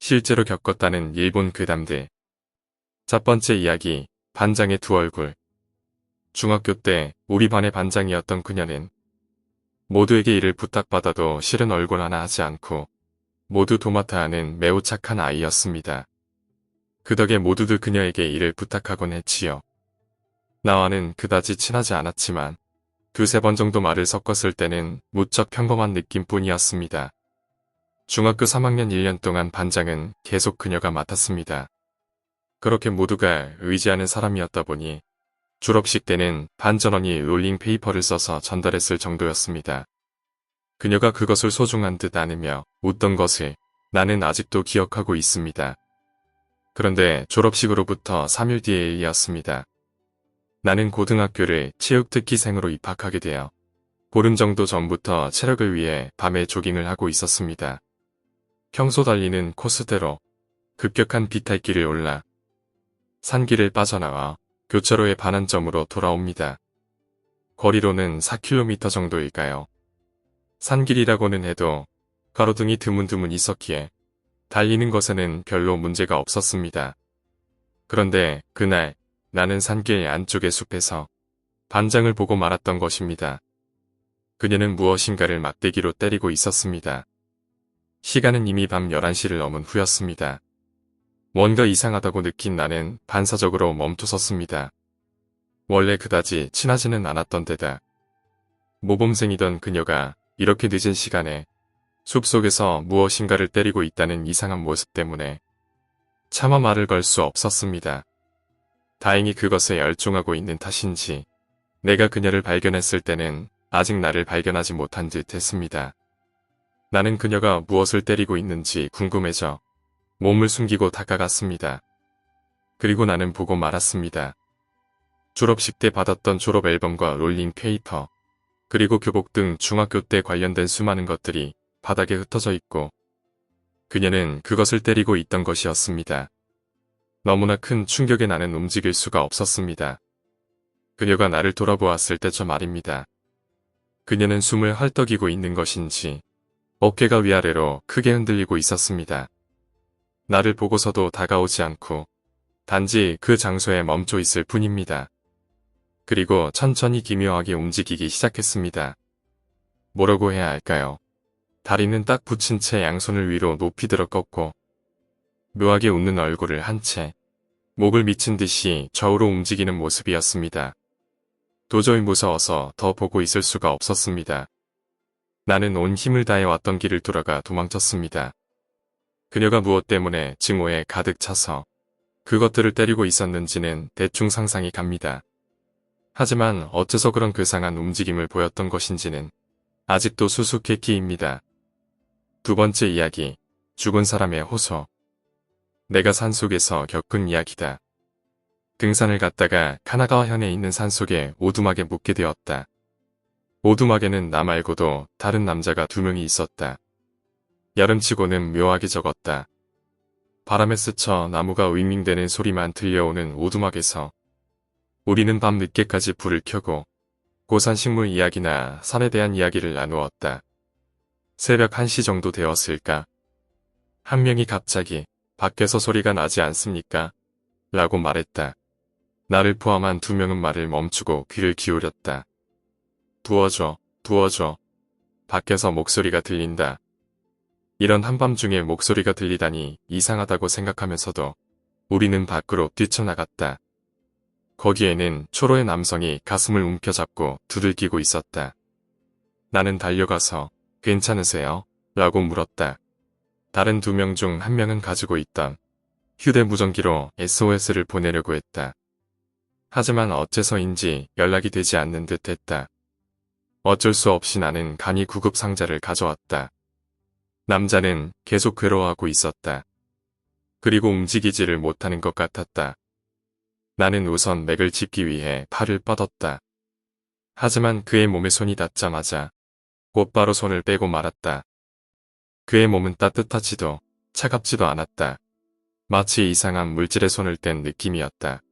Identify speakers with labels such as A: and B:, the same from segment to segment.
A: 실제로 겪었다는 일본 괴담들. 첫 번째 이야기, 반장의 두 얼굴. 중학교 때 우리 반의 반장이었던 그녀는 모두에게 일을 부탁받아도 싫은 얼굴 하나 하지 않고 모두 도맡아 하는 매우 착한 아이였습니다. 그 덕에 모두들 그녀에게 일을 부탁하곤 했지요. 나와는 그다지 친하지 않았지만 두세 번 정도 말을 섞었을 때는 무척 평범한 느낌뿐이었습니다. 중학교 3학년 1년 동안 반장은 계속 그녀가 맡았습니다. 그렇게 모두가 의지하는 사람이었다 보니 졸업식 때는 반 전원이 롤링 페이퍼를 써서 전달했을 정도였습니다. 그녀가 그것을 소중한 듯 안으며 웃던 것을 나는 아직도 기억하고 있습니다. 그런데 졸업식으로부터 3일 뒤의 일이었습니다. 나는 고등학교를 체육특기생으로 입학하게 되어 보름 정도 전부터 체력을 위해 밤에 조깅을 하고 있었습니다. 평소 달리는 코스대로 급격한 비탈길을 올라 산길을 빠져나와 교차로의 반환점으로 돌아옵니다. 거리로는 4km 정도일까요? 산길이라고는 해도 가로등이 드문드문 있었기에 달리는 것에는 별로 문제가 없었습니다. 그런데 그날 나는 산길 안쪽의 숲에서 반장을 보고 말았던 것입니다. 그녀는 무엇인가를 막대기로 때리고 있었습니다. 시간은 이미 밤 11시를 넘은 후였습니다. 뭔가 이상하다고 느낀 나는 반사적으로 멈춰섰습니다. 원래 그다지 친하지는 않았던 데다 모범생이던 그녀가 이렇게 늦은 시간에 숲속에서 무엇인가를 때리고 있다는 이상한 모습 때문에 차마 말을 걸 수 없었습니다. 다행히 그것에 열중하고 있는 탓인지 내가 그녀를 발견했을 때는 아직 나를 발견하지 못한 듯 했습니다. 나는 그녀가 무엇을 때리고 있는지 궁금해져 몸을 숨기고 다가갔습니다. 그리고 나는 보고 말았습니다. 졸업식 때 받았던 졸업 앨범과 롤링 페이퍼, 그리고 교복 등 중학교 때 관련된 수많은 것들이 바닥에 흩어져 있고 그녀는 그것을 때리고 있던 것이었습니다. 너무나 큰 충격에 나는 움직일 수가 없었습니다. 그녀가 나를 돌아보았을 때죠 말입니다. 그녀는 숨을 헐떡이고 있는 것인지 어깨가 위아래로 크게 흔들리고 있었습니다. 나를 보고서도 다가오지 않고 단지 그 장소에 멈춰 있을 뿐입니다. 그리고 천천히 기묘하게 움직이기 시작했습니다. 뭐라고 해야 할까요? 다리는 딱 붙인 채 양손을 위로 높이 들어 꺾고 묘하게 웃는 얼굴을 한 채 목을 미친 듯이 좌우로 움직이는 모습이었습니다. 도저히 무서워서 더 보고 있을 수가 없었습니다. 나는 온 힘을 다해 왔던 길을 돌아가 도망쳤습니다. 그녀가 무엇 때문에 증오에 가득 차서 그것들을 때리고 있었는지는 대충 상상이 갑니다. 하지만 어째서 그런 괴상한 움직임을 보였던 것인지는 아직도 수수께끼입니다. 두 번째 이야기, 죽은 사람의 호소. 내가 산속에서 겪은 이야기다. 등산을 갔다가 카나가와현에 있는 산속에 오두막에 묵게 되었다. 오두막에는 나 말고도 다른 남자가 2명이 있었다. 여름치고는 묘하게 적었다. 바람에 스쳐 나무가 윙윙대는 소리만 들려오는 오두막에서 우리는 밤 늦게까지 불을 켜고 고산식물 이야기나 산에 대한 이야기를 나누었다. 새벽 1시 정도 되었을까? 한 명이 갑자기 밖에서 소리가 나지 않습니까? 라고 말했다. 나를 포함한 2명은 말을 멈추고 귀를 기울였다. 부어줘, 부어줘. 밖에서 목소리가 들린다. 이런 한밤중에 목소리가 들리다니 이상하다고 생각하면서도 우리는 밖으로 뛰쳐나갔다. 거기에는 초로의 남성이 가슴을 움켜잡고 두들기고 있었다. 나는 달려가서 괜찮으세요? 라고 물었다. 다른 2명 중 1명은 가지고 있던 휴대무전기로 SOS를 보내려고 했다. 하지만 어째서인지 연락이 되지 않는 듯 했다. 어쩔 수 없이 나는 간이 구급상자를 가져왔다. 남자는 계속 괴로워하고 있었다. 그리고 움직이지를 못하는 것 같았다. 나는 우선 맥을 짚기 위해 팔을 뻗었다. 하지만 그의 몸에 손이 닿자마자 곧바로 손을 빼고 말았다. 그의 몸은 따뜻하지도 차갑지도 않았다. 마치 이상한 물질의 손을 뗀 느낌이었다.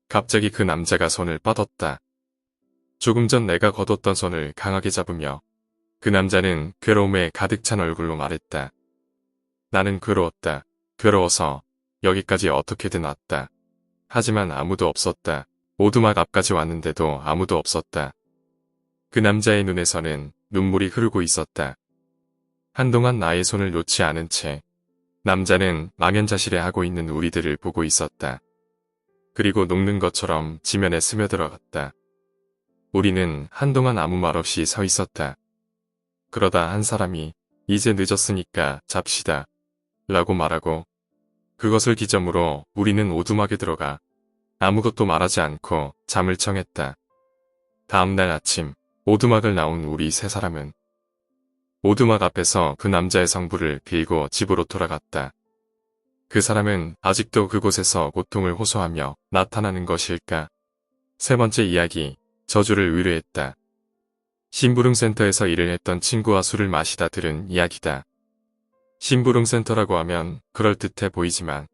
A: 갑자기 그 남자가 손을 뻗었다. 조금 전 내가 거뒀던 손을 강하게 잡으며 그 남자는 괴로움에 가득 찬 얼굴로 말했다. 나는 괴로웠다. 괴로워서 여기까지 어떻게든 왔다. 하지만 아무도 없었다. 오두막 앞까지 왔는데도 아무도 없었다. 그 남자의 눈에서는 눈물이 흐르고 있었다. 한동안 나의 손을 놓지 않은 채 남자는 망연자실해하고 있는 우리들을 보고 있었다. 그리고 녹는 것처럼 지면에 스며들어갔다. 우리는 한동안 아무 말 없이 서 있었다. 그러다 한 사람이 이제 늦었으니까 잡시다 라고 말하고 그것을 기점으로 우리는 오두막에 들어가 아무것도 말하지 않고 잠을 청했다. 다음날 아침 오두막을 나온 우리 세 사람은 오두막 앞에서 그 남자의 성부를 빌고 집으로 돌아갔다. 그 사람은 아직도 그곳에서 고통을 호소하며 나타나는 것일까? 세 번째 이야기, 저주를 의뢰했다. 심부름센터에서 일을 했던 친구와 술을 마시다 들은 이야기다. 심부름센터라고 하면 그럴듯해 보이지만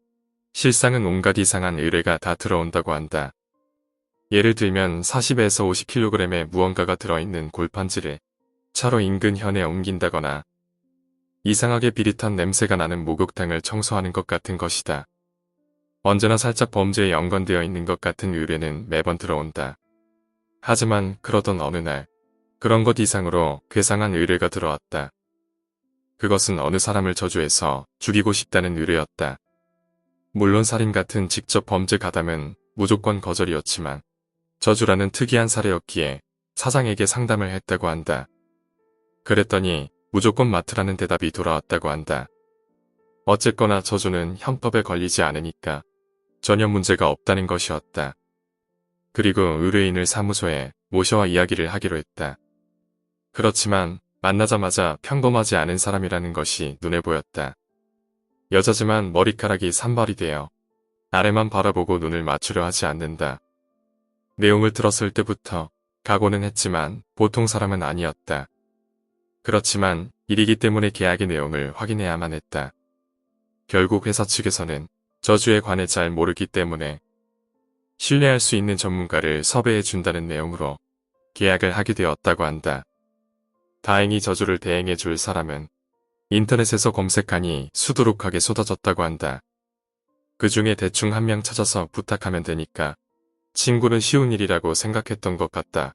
A: 실상은 온갖 이상한 의뢰가 다 들어온다고 한다. 예를 들면 40에서 50kg의 무언가가 들어있는 골판지를 차로 인근 현에 옮긴다거나 이상하게 비릿한 냄새가 나는 목욕탕을 청소하는 것 같은 것이다. 언제나 살짝 범죄에 연관되어 있는 것 같은 의뢰는 매번 들어온다. 하지만 그러던 어느 날 그런 것 이상으로 괴상한 의뢰가 들어왔다. 그것은 어느 사람을 저주해서 죽이고 싶다는 의뢰였다. 물론 살인 같은 직접 범죄 가담은 무조건 거절이었지만 저주라는 특이한 사례였기에 사장에게 상담을 했다고 한다. 그랬더니 무조건 맡으라는 대답이 돌아왔다고 한다. 어쨌거나 저주는 형법에 걸리지 않으니까 전혀 문제가 없다는 것이었다. 그리고 의뢰인을 사무소에 모셔와 이야기를 하기로 했다. 그렇지만 만나자마자 평범하지 않은 사람이라는 것이 눈에 보였다. 여자지만 머리카락이 산발이 되어 아래만 바라보고 눈을 맞추려 하지 않는다. 내용을 들었을 때부터 각오는 했지만 보통 사람은 아니었다. 그렇지만 일이기 때문에 계약의 내용을 확인해야만 했다. 결국 회사 측에서는 저주에 관해 잘 모르기 때문에 신뢰할 수 있는 전문가를 섭외해 준다는 내용으로 계약을 하게 되었다고 한다. 다행히 저주를 대행해 줄 사람은 인터넷에서 검색하니 수두룩하게 쏟아졌다고 한다. 그 중에 대충 한 명 찾아서 부탁하면 되니까 친구는 쉬운 일이라고 생각했던 것 같다.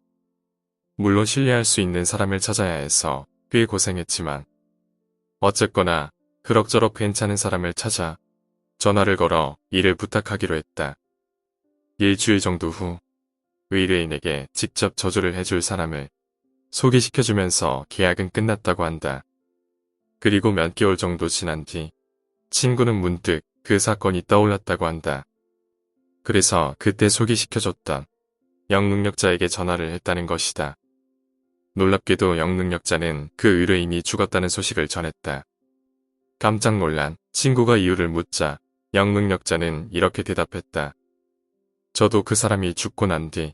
A: 물론 신뢰할 수 있는 사람을 찾아야 해서 꽤 고생했지만 어쨌거나 그럭저럭 괜찮은 사람을 찾아 전화를 걸어 일을 부탁하기로 했다. 일주일 정도 후 의뢰인에게 직접 저주를 해줄 사람을 소개시켜주면서 계약은 끝났다고 한다. 그리고 몇 개월 정도 지난 뒤 친구는 문득 그 사건이 떠올랐다고 한다. 그래서 그때 소개시켜줬던 영능력자에게 전화를 했다는 것이다. 놀랍게도 영능력자는 그 의뢰인이 죽었다는 소식을 전했다. 깜짝 놀란 친구가 이유를 묻자 영능력자는 이렇게 대답했다. 저도 그 사람이 죽고 난 뒤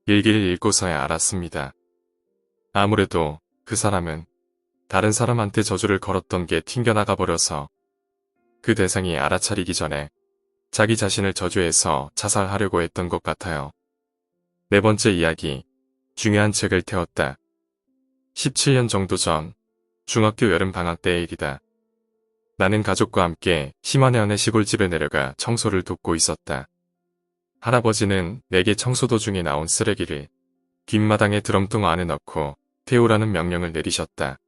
A: 일기를 읽고서야 알았습니다. 아무래도 그 사람은 다른 사람한테 저주를 걸었던 게 튕겨나가 버려서 그 대상이 알아차리기 전에 자기 자신을 저주해서 자살하려고 했던 것 같아요. 네 번째 이야기, 중요한 책을 태웠다. 17년 정도 전 중학교 여름방학 때의 일이다. 나는 가족과 함께 심안해안의 시골집에 내려가 청소를 돕고 있었다. 할아버지는 내게 청소 도중에 나온 쓰레기를 뒷마당에 드럼통 안에 넣고 태우라는 명령을 내리셨다.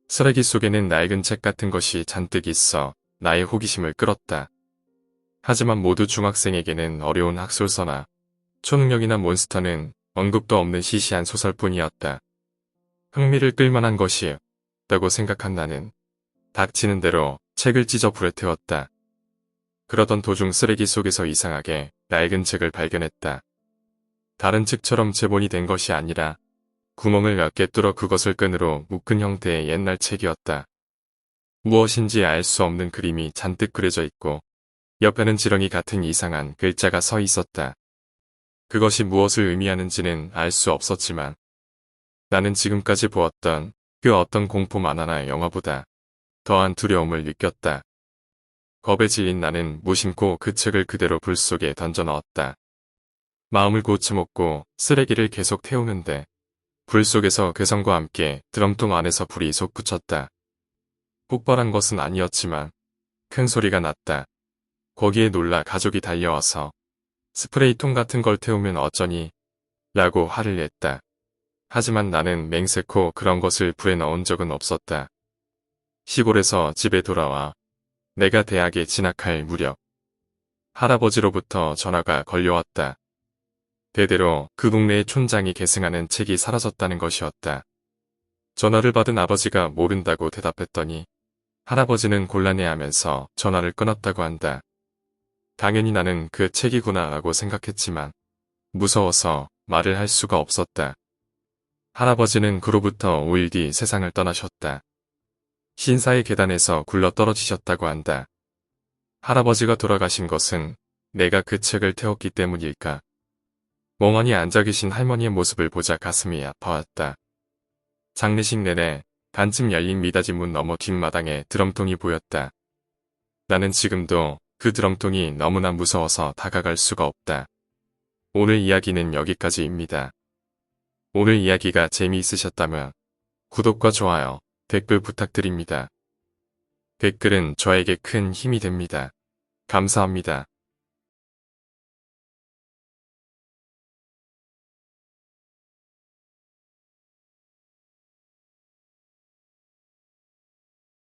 A: 쓰레기 속에는 낡은 책 같은 것이 잔뜩 있어 나의 호기심을 끌었다. 하지만 모두 중학생에게는 어려운 학술서나 초능력이나 몬스터는 언급도 없는 시시한 소설뿐이었다. 흥미를 끌만한 것이 없다고 생각한 나는 닥치는 대로 책을 찢어 불에 태웠다. 그러던 도중 쓰레기 속에서 이상하게 낡은 책을 발견했다. 다른 책처럼 재본이 된 것이 아니라 구멍을 몇 개 뚫어 그것을 끈으로 묶은 형태의 옛날 책이었다. 무엇인지 알 수 없는 그림이 잔뜩 그려져 있고 옆에는 지렁이 같은 이상한 글자가 서 있었다. 그것이 무엇을 의미하는지는 알 수 없었지만 나는 지금까지 보았던 그 어떤 공포 만화나 영화보다 더한 두려움을 느꼈다. 겁에 질린 나는 무심코 그 책을 그대로 불 속에 던져 넣었다. 마음을 고쳐먹고 쓰레기를 계속 태우는데 불 속에서 괴성과 함께 드럼통 안에서 불이 솟구쳤다. 폭발한 것은 아니었지만 큰 소리가 났다. 거기에 놀라 가족이 달려와서 스프레이통 같은 걸 태우면 어쩌니? 라고 화를 냈다. 하지만 나는 맹세코 그런 것을 불에 넣은 적은 없었다. 시골에서 집에 돌아와 내가 대학에 진학할 무렵 할아버지로부터 전화가 걸려왔다. 대대로 그 동네의 촌장이 계승하는 책이 사라졌다는 것이었다. 전화를 받은 아버지가 모른다고 대답했더니 할아버지는 곤란해하면서 전화를 끊었다고 한다. 당연히 나는 그 책이구나 라고 생각했지만 무서워서 말을 할 수가 없었다. 할아버지는 그로부터 5일 뒤 세상을 떠나셨다. 신사의 계단에서 굴러 떨어지셨다고 한다. 할아버지가 돌아가신 것은 내가 그 책을 태웠기 때문일까? 멍하니 앉아 계신 할머니의 모습을 보자 가슴이 아파왔다. 장례식 내내 반쯤 열린 미닫이 문 너머 뒷마당에 드럼통이 보였다. 나는 지금도 그 드럼통이 너무나 무서워서 다가갈 수가 없다. 오늘 이야기는 여기까지입니다. 오늘 이야기가 재미있으셨다면 구독과 좋아요, 댓글 부탁드립니다. 댓글은 저에게 큰 힘이 됩니다. 감사합니다.